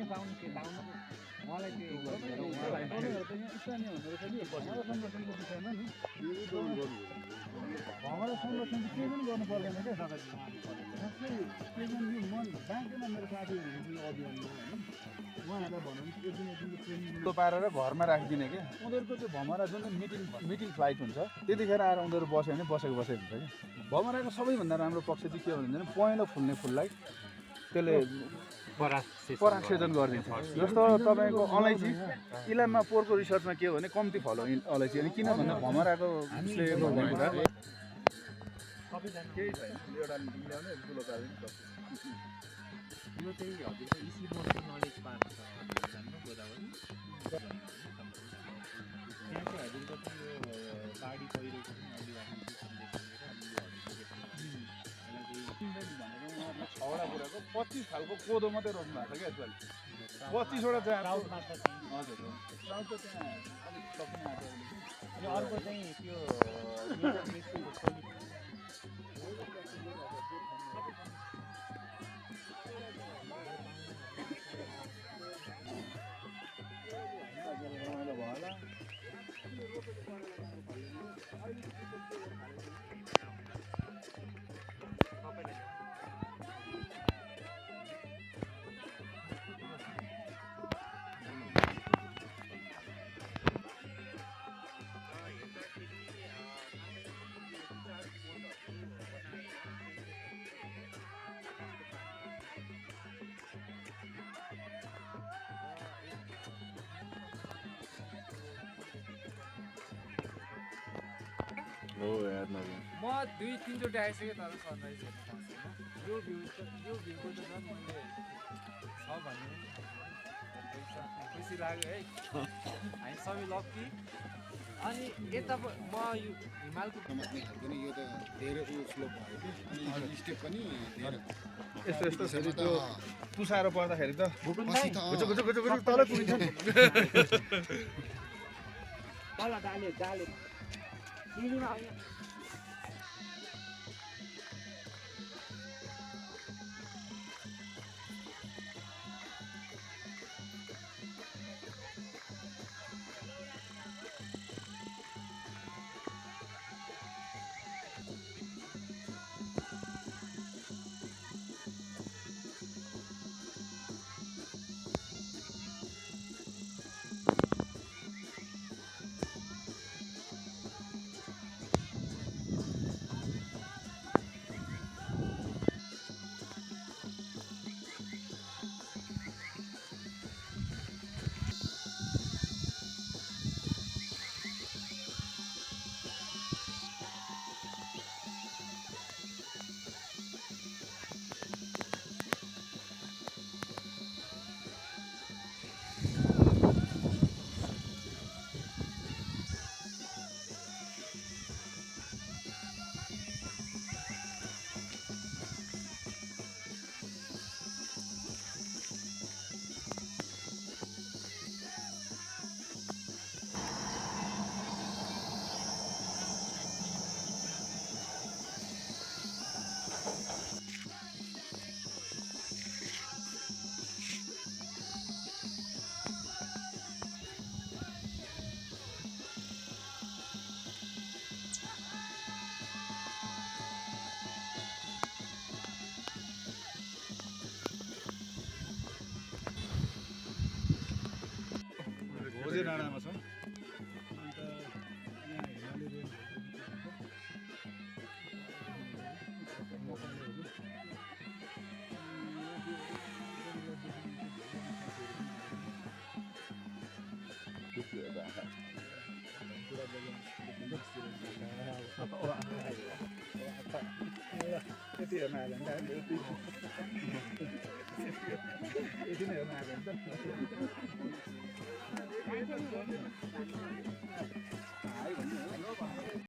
पाउनु के पाउनु मलाई त्यो स्थानीय हुँदो रहेछ कि भमरा संरक्षणको विषयमा नि भमरा संरक्षण केही पनि गर्नु पर्दैन क्या जस्तै केही पनि यो मन ब्याङ्कमा मेरो साथीहरू अभियानमा होइन उहाँहरूलाई भन्नु ट्रेनिङ पारेर घरमा राखिदिने क्या उनीहरूको त्यो भमरा जुन मिटिङ फ्लाइट हुन्छ त्यतिखेर आएर उनीहरू बस्यो भने बसेको हुन्छ क्या भमराको सबैभन्दा राम्रो पक्ष चाहिँ के हो भने पहेँलो फुल्ने फुललाई त्यसले परागसेचन गरिदिन्छ जस्तो तपाईँको अलैँची इलाममा पोहोरको रिसर्चमा के हो भने कम्ती फल हो अलैँची अनि किन भन्दा भमराको उसले कुरा केही छैन एउटा ल्याउने ठुलो पारिदिनु यो चाहिँ हजुरको इसी मर्सिङ नलेज पार्क छ जान्नु गोदावरी त्यहाँ चाहिँ हजुरको चाहिँ यो बाढी पहिरोको पनि अलिकति छवटा कुराको 25 खालको कोदो मात्रै रोप्नु भएको छ क्या यसपालि 25वटा चाहिँ हजुर साउथ त त्यहाँ अलिक सकिन आएको अनि अर्को चाहिँ त्यो हो यार म 2-3 चोटि आइसकेँ तर सनराइज हेर्नु पाउँछु यो भ्यूको त झन् मैले छ भने खुसी लाग्यो है हामी सबै लक्की अनि यता म यो हिमालको यो त धेरै स्लोप भयो अनि स्टेप पनि यस्तो यस्तो फेरि त्यो तुसारो पर्दाखेरि त तल पुगिन्छ तल डाले सिँढीमा होइन भोजे डाँडामा छौँ यति हेर्न आयो भने यति नै हेर्न आयो भने त